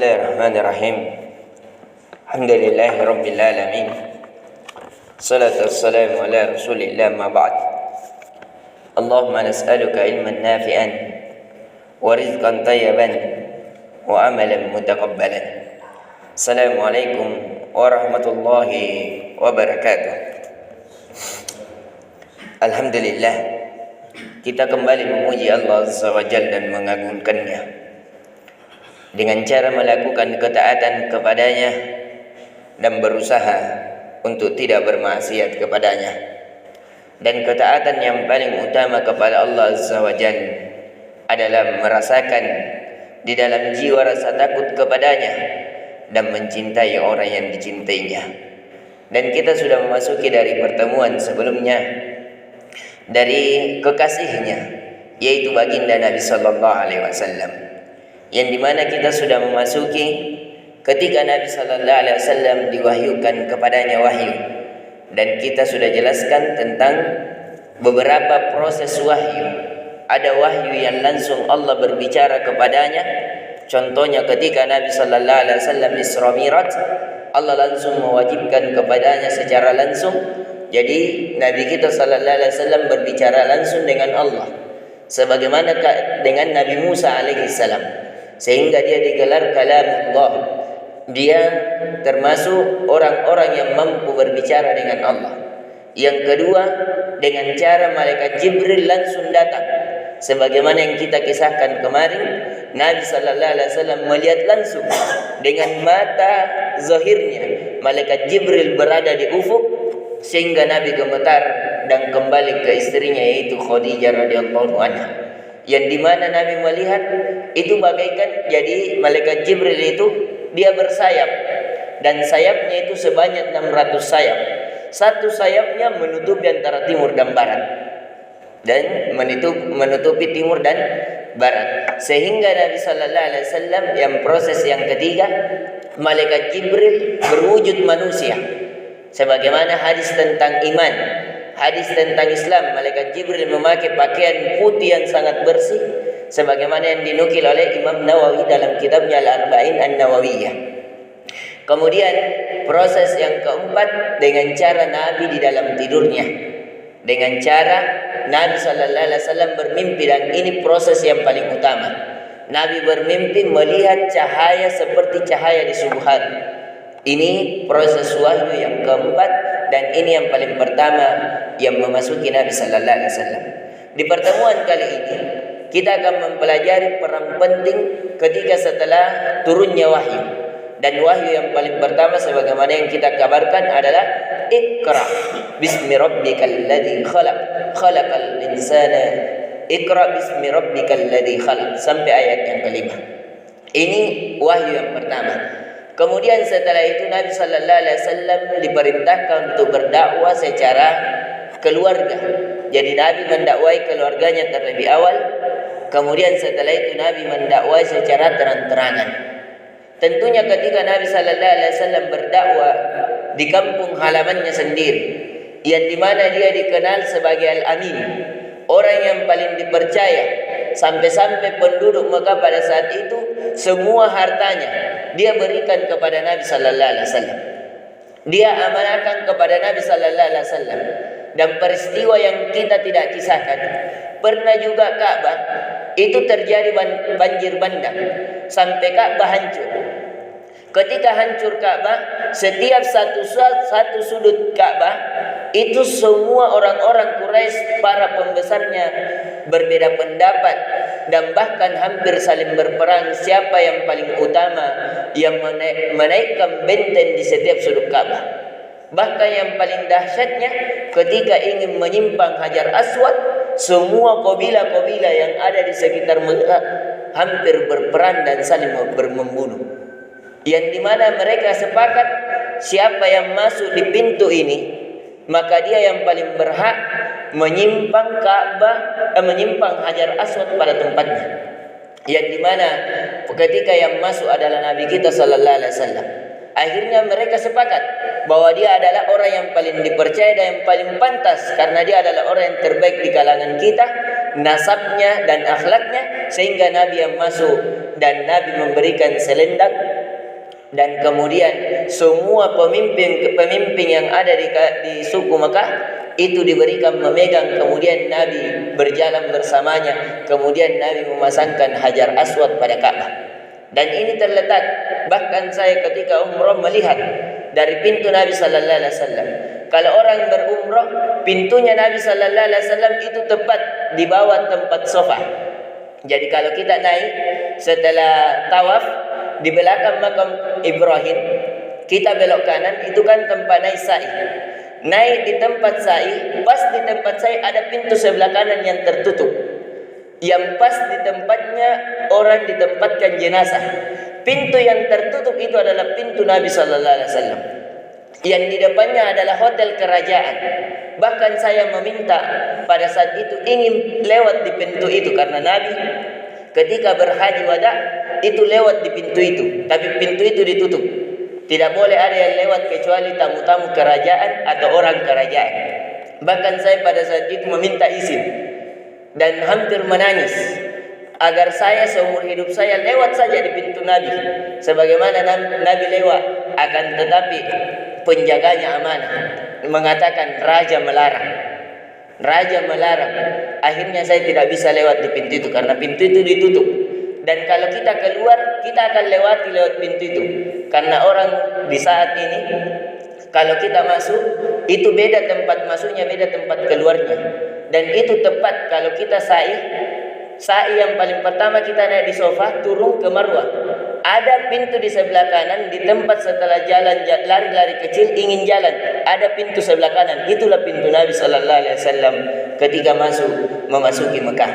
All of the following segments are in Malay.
Bismillahirrahmanirrahim. Alhamdulillahi rabbil alamin. Salatu wassalamu ala Rasulillah ma ba'd. Allahumma nas'aluka ilman nafi'an wa rizqan tayyiban wa amalan mutaqabbalan. Assalamualaikum warahmatullahi wabarakatuh. Alhamdulillah, kita kembali memuji Allah Azza wa Jalla dan mengagungkannya dengan cara melakukan ketaatan kepadanya dan berusaha untuk tidak bermaksiat kepadanya. Dan ketaatan yang paling utama kepada Allah Azza wa Jalla adalah merasakan di dalam jiwa rasa takut kepadanya dan mencintai orang yang dicintainya. Dan kita sudah memasuki dari pertemuan sebelumnya dari kekasihnya, yaitu baginda Nabi Sallallahu Alaihi Wasallam, yang dimana kita sudah memasuki ketika Nabi Sallallahu Alaihi Wasallam diwahyukan kepadanya wahyu, dan kita sudah jelaskan tentang beberapa proses wahyu. Ada wahyu yang langsung Allah berbicara kepadanya, contohnya ketika Nabi Sallallahu Alaihi Wasallam Isra Mi'raj, Allah langsung mewajibkan kepadanya secara langsung. Jadi Nabi kita Sallallahu Alaihi Wasallam berbicara langsung dengan Allah, sebagaimana dengan Nabi Musa alaihissalam, sehingga dia digelar kalamullah. Dia termasuk orang-orang yang mampu berbicara dengan Allah. Yang kedua, dengan cara malaikat Jibril langsung datang, sebagaimana yang kita kisahkan kemarin. Nabi Sallallahu Alaihi Wasallam melihat langsung dengan mata zahirnya malaikat Jibril berada di ufuk, sehingga Nabi gemetar dan kembali ke istrinya, yaitu Khadijah radhiyallahu anha, yang dimana Nabi melihat itu bagaikan, jadi malaikat Jibril itu dia bersayap, dan sayapnya itu sebanyak 600 sayap. Satu sayapnya menutupi antara timur dan barat, dan menutupi timur dan barat, sehingga Nabi Sallallahu Alaihi Wasallam yang proses yang ketiga, malaikat Jibril berwujud manusia, sebagaimana hadis tentang iman, hadis tentang Islam, malaikat Jibril memakai pakaian putih yang sangat bersih, sebagaimana yang dinukil oleh Imam Nawawi dalam kitabnya Al-Arba'in An-Nawawiyah. Kemudian proses yang keempat, dengan cara Nabi di dalam tidurnya, dengan cara Nabi Sallallahu Alaihi Wasallam bermimpi, dan ini proses yang paling utama. Nabi bermimpi melihat cahaya seperti cahaya di subuh hari. Ini proses wahyu yang keempat, dan ini yang paling pertama yang memasuki Nabi Sallallahu Alaihi Wasallam. Di pertemuan kali ini kita akan mempelajari peran penting ketika setelah turunnya wahyu. Dan wahyu yang paling pertama sebagaimana yang kita kabarkan adalah Iqra bismi rabbikal ladzi khalaq, khalaqal insana, Iqra bismi rabbikal ladzi khalaq, sampai ayat yang kelima. Ini wahyu yang pertama. Kemudian setelah itu Nabi Sallallahu Alaihi Wasallam diperintahkan untuk berdakwah secara keluarga. Jadi Nabi mendakwai keluarganya terlebih awal. Kemudian setelah itu Nabi mendakwai secara terang-terangan. Tentunya ketika Nabi Sallallahu Alaihi Wasallam berdakwah di kampung halamannya sendiri, yang dimana dia dikenal sebagai Al-Amin, orang yang paling dipercaya, sampai-sampai penduduk Mekah pada saat itu semua hartanya dia berikan kepada Nabi Sallallahu Alaihi Wasallam. Dia amanahkan kepada Nabi Sallallahu Alaihi Wasallam. Dan peristiwa yang kita tidak kisahkan, pernah juga Ka'bah itu terjadi banjir bandang sampai Ka'bah hancur. Ketika hancur Ka'bah, setiap satu sudut Ka'bah itu semua orang-orang Quraisy, para pembesarnya berbeda pendapat, dan bahkan hampir saling berperang siapa yang paling utama yang menaikkan benteng di setiap sudut Ka'bah. Bahkan yang paling dahsyatnya, ketika ingin menyimpang Hajar Aswad, semua kabilah-kabilah yang ada di sekitar Mekah hampir berperang dan saling membunuh. Yang dimana mereka sepakat siapa yang masuk di pintu ini, maka dia yang paling berhak menyimpang Ka'bah, menyimpang Hajar Aswad pada tempatnya. Yang dimana ketika yang masuk adalah Nabi kita Sallallahu Alaihi Wasallam. Akhirnya mereka sepakat bahwa dia adalah orang yang paling dipercaya dan yang paling pantas, karena dia adalah orang yang terbaik di kalangan kita, nasabnya dan akhlaknya, sehingga Nabi yang masuk dan Nabi memberikan selendang, dan kemudian semua pemimpin yang ada di suku Mekah itu diberikan memegang, kemudian Nabi berjalan bersamanya, kemudian Nabi memasangkan Hajar Aswad pada Ka'bah. Dan ini terletak, bahkan saya ketika umrah melihat dari pintu Nabi sallallahu alaihi wasallam. Kalau orang berumrah, pintunya Nabi sallallahu alaihi wasallam itu tepat di bawah tempat sofa. Jadi kalau kita naik setelah tawaf di belakang makam Ibrahim, kita belok kanan, itu kan tempat naik sa'i. Naik di tempat sa'i, pas di tempat sa'i ada pintu sebelah kanan yang tertutup. Yang pas di tempatnya orang ditempatkan jenazah. Pintu yang tertutup itu adalah pintu Nabi sallallahu alaihi wasallam. Yang di depannya adalah hotel kerajaan. Bahkan saya meminta pada saat itu ingin lewat di pintu itu, karena Nabi ketika berhaji wada itu lewat di pintu itu, tapi pintu itu ditutup. Tidak boleh ada yang lewat kecuali tamu-tamu kerajaan atau orang kerajaan. Bahkan saya pada saat itu meminta izin dan hampir menangis agar saya seumur hidup saya lewat saja di pintu Nabi sebagaimana Nabi lewat. Akan tetapi penjaganya amanah mengatakan raja melarang. Akhirnya saya tidak bisa lewat di pintu itu karena pintu itu ditutup. Dan kalau kita keluar, kita akan lewat pintu itu. Karena orang di saat ini, kalau kita masuk, itu beda tempat masuknya, beda tempat keluarnya. Dan itu tepat kalau kita sa'i yang paling pertama kita naik di sofa, turun ke Marwah. Ada pintu di sebelah kanan, di tempat setelah jalan lari-lari kecil ingin jalan, ada pintu sebelah kanan. Itulah pintu Nabi sallallahu alaihi wasallam ketika memasuki Mekah.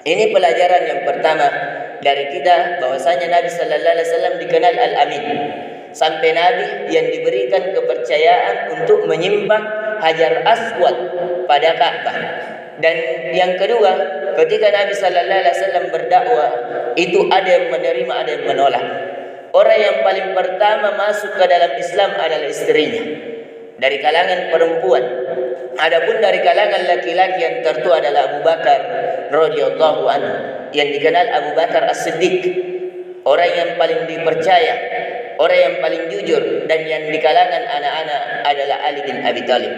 Ini pelajaran yang pertama dari kita, bahwasanya Nabi sallallahu alaihi wasallam dikenal Al-Amin. Sampai Nabi yang diberikan kepercayaan untuk menyembah Hajar Aswad pada Ka'bah. Dan yang kedua, ketika Nabi sallallahu alaihi wasallam berdakwah, itu ada yang menerima, ada yang menolak. Orang yang paling pertama masuk ke dalam Islam adalah istrinya, dari kalangan perempuan. Adapun dari kalangan laki-laki yang tertua adalah Abu Bakar radhiyallahu anhu, yang dikenal Abu Bakar As-Siddiq, orang yang paling dipercaya, orang yang paling jujur. Dan yang di kalangan anak-anak adalah Ali bin Abi Thalib.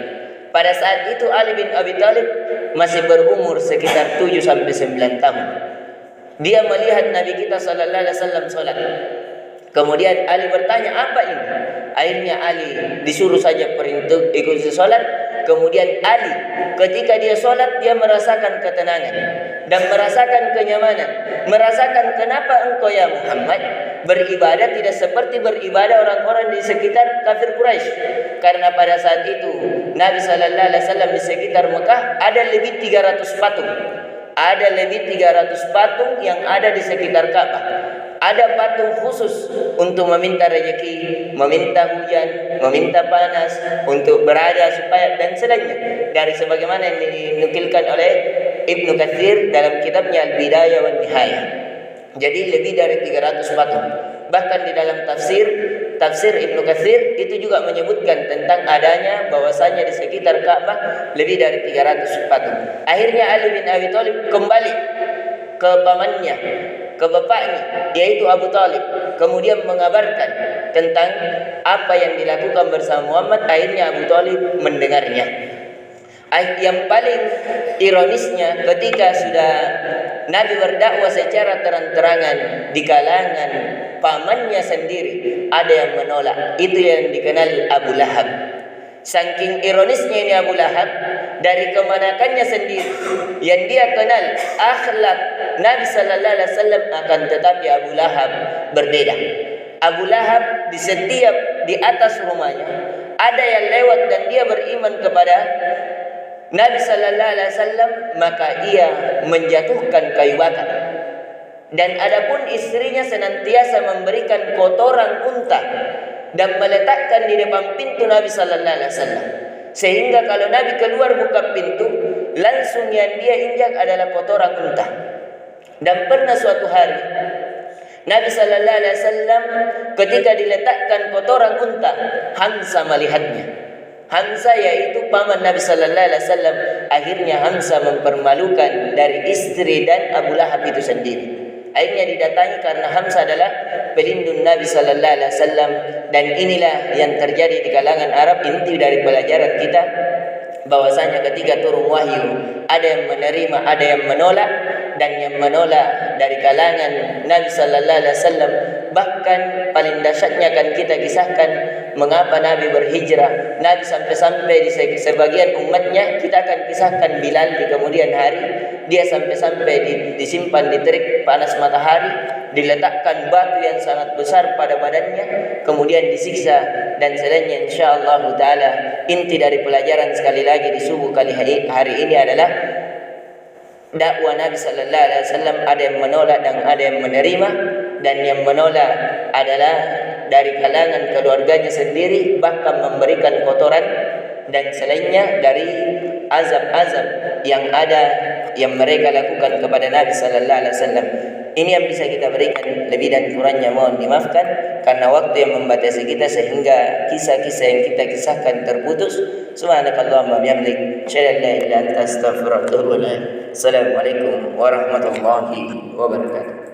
Pada saat itu Ali bin Abi Thalib masih berumur sekitar 7 sampai 9 tahun. Dia melihat Nabi kita sallallahu alaihi wasallam salat. Kemudian Ali bertanya, apa ini? Akhirnya Ali disuruh saja perintah ikuti salat. Kemudian Ali ketika dia salat, dia merasakan ketenangan dan merasakan kenyamanan, merasakan kenapa engkau ya Muhammad beribadah tidak seperti beribadah orang-orang di sekitar kafir Quraisy. Karena pada saat itu Nabi sallallahu alaihi wasallam di sekitar Mekah ada lebih 300 patung. Ada lebih 300 patung yang ada di sekitar Ka'bah. Ada patung khusus untuk meminta rezeki, meminta hujan, meminta panas, untuk berada supaya dan selainnya. Dari sebagaimana yang dinukilkan oleh Ibnu Katsir dalam kitabnya Al-Bidayah wan Nihayah. Jadi lebih dari 300 patung. Bahkan di dalam tafsir Ibnu Katsir itu juga menyebutkan tentang adanya bahwasanya di sekitar Ka'bah lebih dari 300 patung. Akhirnya Ali bin Abi Thalib kembali ke pamannya, ke bapaknya, yaitu Abu Thalib. Kemudian mengabarkan tentang apa yang dilakukan bersama Muhammad. Akhirnya Abu Thalib mendengarnya. Yang paling ironisnya, ketika sudah Nabi berdakwah secara terang-terangan di kalangan pamannya sendiri, ada yang menolak. Itu yang dikenal Abu Lahab. Saking ironisnya ini Abu Lahab, dari kemanakannya sendiri yang dia kenal akhlak Nabi sallallahu alaihi wasallam, akan tetapi Abu Lahab berbeda. Abu Lahab di atas rumahnya ada yang lewat dan dia beriman kepada Nabi sallallahu alaihi wasallam, maka ia menjatuhkan kayu bakar. Dan adapun istrinya senantiasa memberikan kotoran unta dan meletakkan di depan pintu Nabi sallallahu alaihi wasallam. Sehingga kalau Nabi keluar buka pintu, langsung yang dia injak adalah kotoran unta. Dan pernah suatu hari Nabi sallallahu alaihi wasallam ketika diletakkan kotoran unta, Hamzah melihatnya. Hamzah yaitu paman Nabi sallallahu alaihi wasallam. Akhirnya Hamzah mempermalukan dari istri dan Abu Lahab itu sendiri. Akhirnya didatangi karena Hamzah adalah pelindung Nabi sallallahu alaihi wasallam, dan inilah yang terjadi di kalangan Arab. Inti dari pelajaran kita bahwasanya ketika turun wahyu ada yang menerima, ada yang menolak, dan yang menolak dari kalangan Nabi sallallahu alaihi wasallam. Bahkan paling dahsyatnya akan kita kisahkan mengapa Nabi berhijrah. Nabi sampai-sampai di sebagian umatnya, kita akan kisahkan Bilal di kemudian hari, dia sampai-sampai disimpan di terik panas matahari, diletakkan batu yang sangat besar pada badannya, kemudian disiksa dan selainnya. Insyaallah taala inti dari pelajaran sekali lagi di subuh kali hari ini adalah dakwah Nabi sallallahu alaihi wasallam ada yang menolak dan ada yang menerima, dan yang menolak adalah dari kalangan keluarganya sendiri, bahkan memberikan kotoran dan selainnya dari azab-azab yang ada yang mereka lakukan kepada Nabi sallallahu alaihi wasallam. Ini yang bisa kita berikan, lebih dan kurangnya mohon dimaafkan karena waktu yang membatasi kita sehingga kisah-kisah yang kita kisahkan terputus. Subhanakallahumma bihamdik, asyhadu an la ilaha illa anta, astaghfiruka wa atubu ilaik. Assalamualaikum warahmatullahi wabarakatuh.